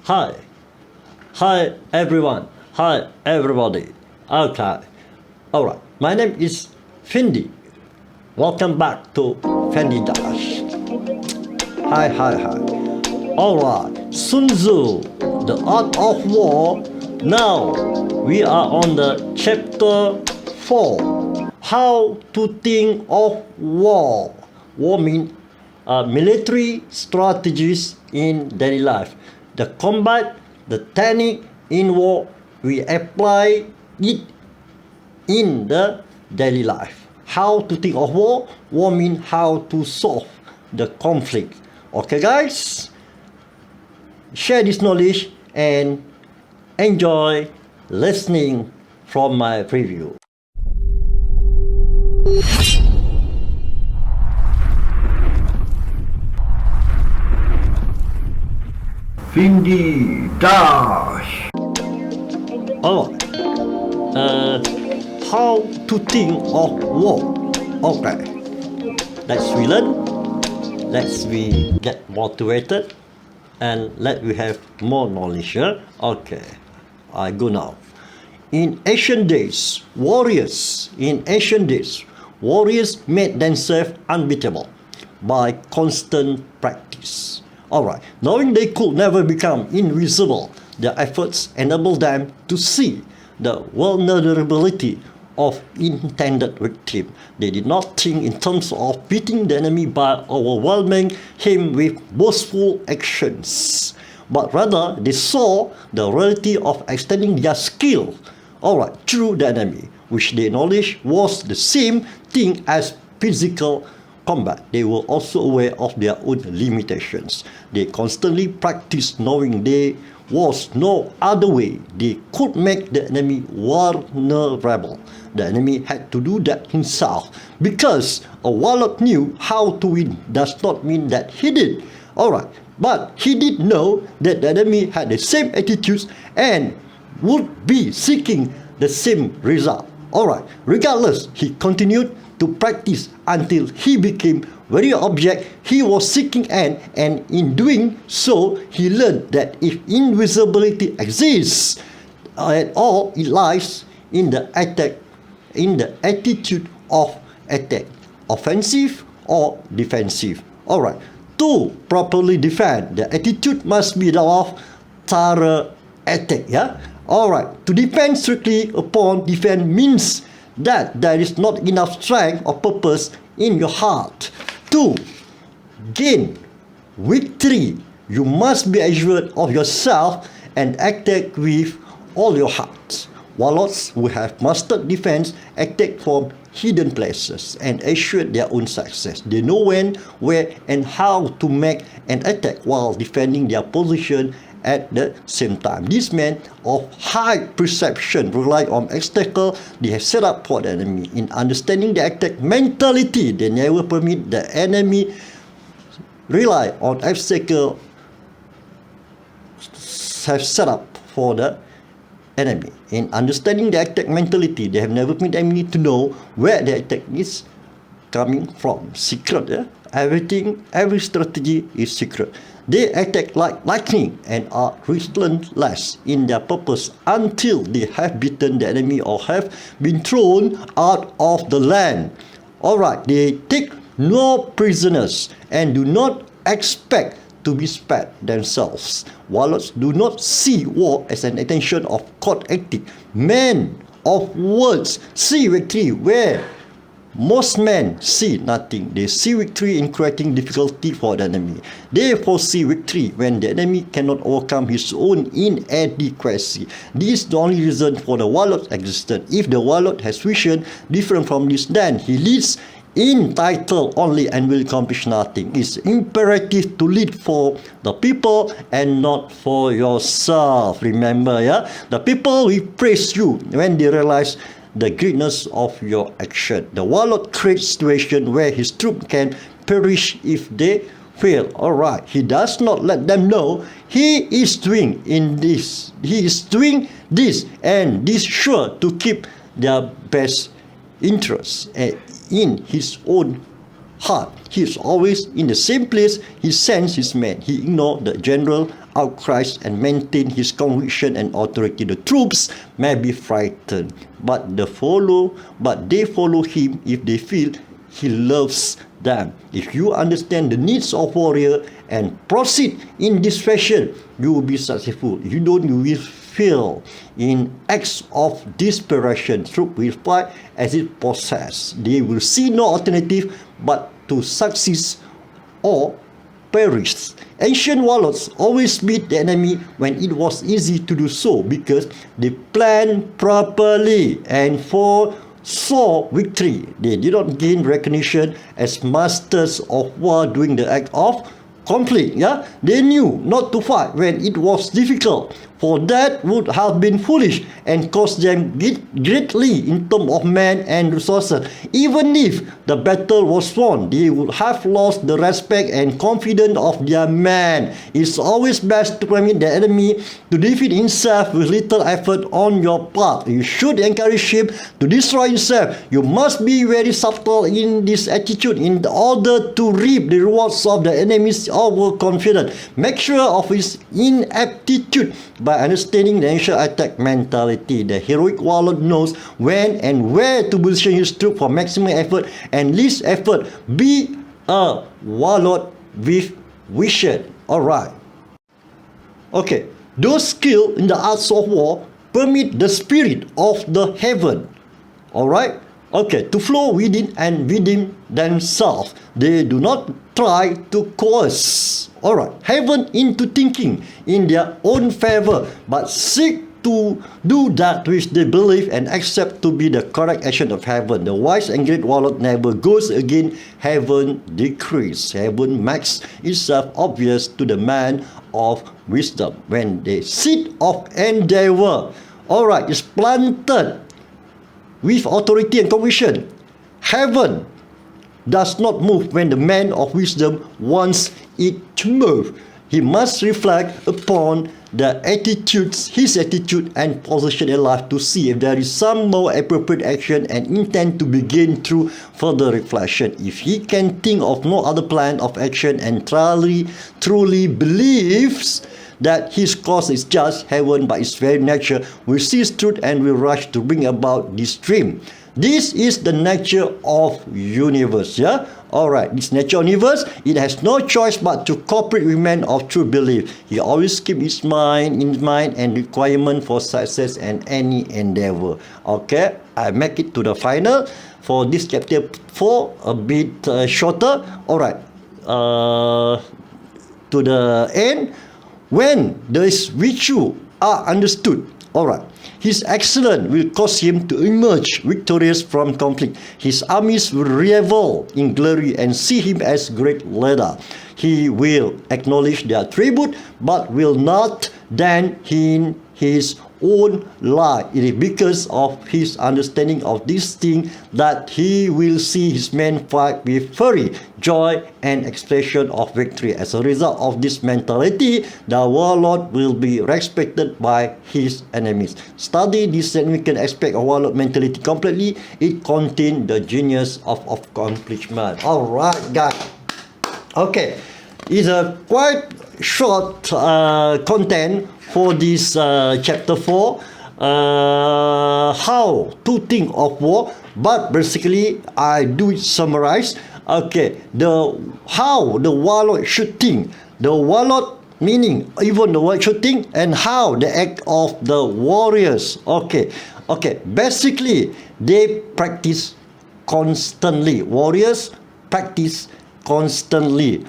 Hi. Hi everyone. Hi everybody. Okay. Alright. My name is Findi. Welcome back to FindiDARC. Hi. Alright. Sun Tzu, The Art of War. Now we are on the chapter 4. How to think of war. War means military strategies in daily life. The combat, the technique in war, we apply it in the daily life. How to think of war? War means how to solve the conflict. Okay guys? Share this knowledge and enjoy listening from my preview. FindiDARC. Alright. How to think of war. Okay. Let's we learn. Let's we get motivated. And let we have more knowledge. Okay. I go now. In ancient days, warriors made themselves unbeatable by constant practice. Alright, knowing they could never become invisible, their efforts enabled them to see the vulnerability of intended victim. They did not think in terms of beating the enemy by overwhelming him with boastful actions, but rather they saw the reality of extending their skill, through the enemy, which they acknowledged was the same thing as physical combat. They were also aware of their own limitations. They constantly practiced knowing there was no other way they could make the enemy vulnerable. The enemy had to do that himself, because a warlord knew how to win does not mean that he did. But he did know that the enemy had the same attitudes and would be seeking the same result. Regardless, he continued to practice until he became very object he was seeking, and in doing so, he learned that if invisibility exists at all, it lies in the attitude of attack, offensive or defensive. To properly defend, the attitude must be that of thorough attack. To depend strictly upon defense means that there is not enough strength or purpose in your heart. To gain victory, you must be assured of yourself and attack with all your heart. Warlords who have mastered defense attack from hidden places and assure their own success. They know when, where, and how to make an attack while defending their position at the same time. These men of high perception rely on obstacles they have set up for the enemy. In understanding the attack mentality, they never permit the enemy rely on obstacles have set up for the enemy. In understanding the attack mentality, they have never permitted the enemy to know where the attack is coming from. Secret, every strategy is secret. They attack like lightning and are relentless in their purpose until they have beaten the enemy or have been thrown out of the land. They take no prisoners and do not expect to be spared themselves. Warlords do not see war as an attention of court ethic. Men of words see victory where most men see nothing. They see victory in creating difficulty for the enemy. They foresee victory when the enemy cannot overcome his own inadequacy. This is the only reason for the warlord's existence. If the warlord has vision different from this, then he leads in title only and will accomplish nothing. It's imperative to lead for the people and not for yourself. Remember, the people will praise you when they realize the greatness of your action. The warlord creates situation where his troops can perish if they fail. He does not let them know he is doing this, and this sure to keep their best interests in his own heart. He is always in the same place. He sends his men. He ignored the general outcries and maintain his conviction and authority. The troops may be frightened, but they follow him if they feel he loves them. If you understand the needs of warrior and proceed in this fashion, you will be successful. If you don't, you will fail in acts of desperation. Troops will fight as it possess. They will see no alternative but to succeed or perish. Ancient warlords always beat the enemy when it was easy to do so because they planned properly and foresaw victory. They did not gain recognition as masters of war during the act of conflict. They knew not to fight when it was difficult, for that would have been foolish and cost them greatly in terms of men and resources. Even if the battle was won, they would have lost the respect and confidence of their men. It's always best to permit the enemy to defeat himself with little effort on your part. You should encourage him to destroy himself. You must be very subtle in this attitude in order to reap the rewards of the enemy's overconfidence. Make sure of his inaptitude by understanding the initial attack mentality. The heroic warlord knows when and where to position his troop for maximum effort and least effort. Be a warlord with vision. Alright. Okay. Those skilled in the arts of war permit the spirit of the heaven. Alright. Okay, to flow within and within themselves. They do not try to coerce, heaven into thinking in their own favor, but seek to do that which they believe and accept to be the correct action of heaven. The wise and great warlord never goes against heaven decrees. Heaven makes itself obvious to the man of wisdom. When the seed of endeavor, is planted with authority and conviction, heaven does not move when the man of wisdom wants it to move. He must reflect upon his attitude and position in life to see if there is some more appropriate action and intend to begin through further reflection. If he can think of no other plan of action and truly believes that his cause is just, heaven by its very nature will seize truth and will rush to bring about this dream. This is the nature of universe. This nature of universe, it has no choice but to cooperate with men of true belief. He always keeps his mind in mind and requirement for success and any endeavor. Okay, I make it to the final for this chapter 4, a bit shorter. To the end. When these virtues are understood, his excellence will cause him to emerge victorious from conflict. His armies will revel in glory and see him as great leader. He will acknowledge their tribute, but will not then in his own life. It is because of his understanding of this thing that he will see his men fight with fury, joy, and expression of victory. As a result of this mentality, the warlord will be respected by his enemies. Study this significant aspect of warlord mentality completely. It contains the genius of accomplishment. Alright, guys. Okay, it's a quite short content for this chapter 4, how to think of war, but basically I do it summarize. How the warlord should think, the warlord meaning even the warlord should think, and how the act of the warriors. Basically they practice constantly. Warriors practice constantly.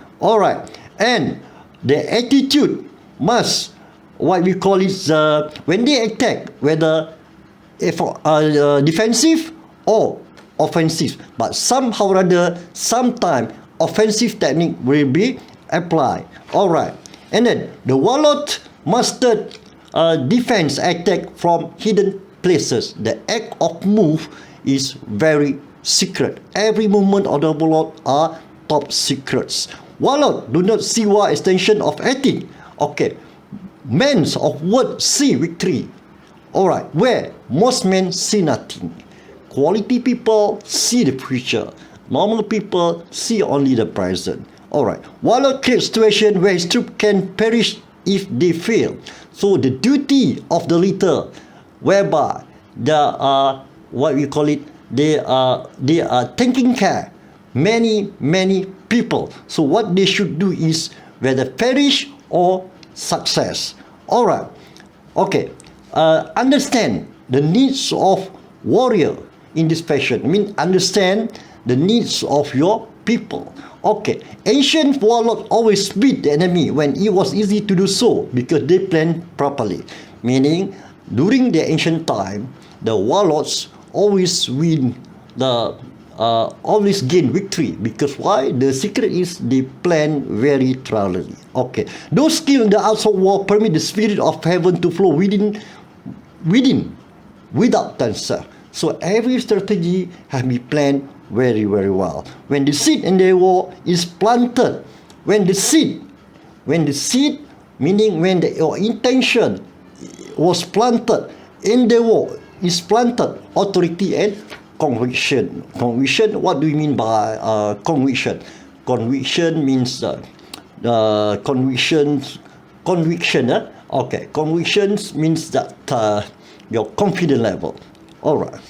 And the attitude must, what we call it, when they attack, whether defensive or offensive, but somehow or other, sometime offensive technique will be applied. And then the warlord mastered defense attack from hidden places. The act of move is very secret. Every movement of the warlord are top secrets. Warlord do not see war extension of ethic. Men of word see victory. Where most men see nothing. Quality people see the future. Normal people see only the present. Warlord creates situation where his troop can perish if they fail. So the duty of the leader, whereby they are what we call it, they are taking care many people. So what they should do is whether perish or success. All right. Okay. Understand the needs of warrior in this passion. I mean, understand the needs of your people. Okay, ancient warlords always beat the enemy when it was easy to do so because they planned properly. Meaning, during the ancient time, the warlords always win always gain victory because why? The secret is they plan very thoroughly. Okay, those skilled in the arts of war permit the spirit of heaven to flow without answer. So every strategy has been planned very well. When the seed in the war is planted, when the seed meaning when your intention was planted in the war is planted, authority and conviction. Conviction, what do you mean by conviction? Conviction means conviction. Okay, convictions means that your confidence level. Alright.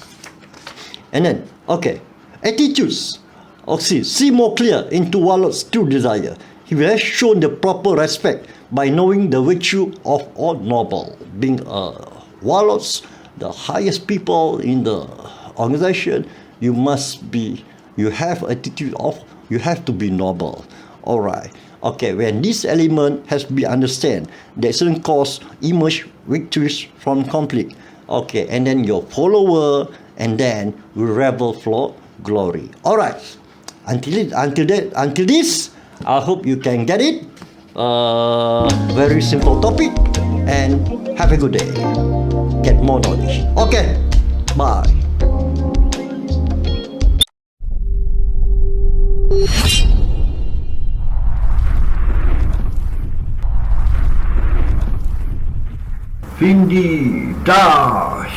And then, okay, attitudes. Okay, see more clear into warlord's true desire. He has shown the proper respect by knowing the virtue of all noble. Being warlords, the highest people in the organization, you have attitude of, you have to be noble. Alright. Okay, when this element has been understood, the certain cause emerge victories from conflict. Okay, and then your follower, and then will revel for glory. Alright. Until this, I hope you can get it. Very simple topic, and have a good day. Get more knowledge. Okay, bye. FindiDARC.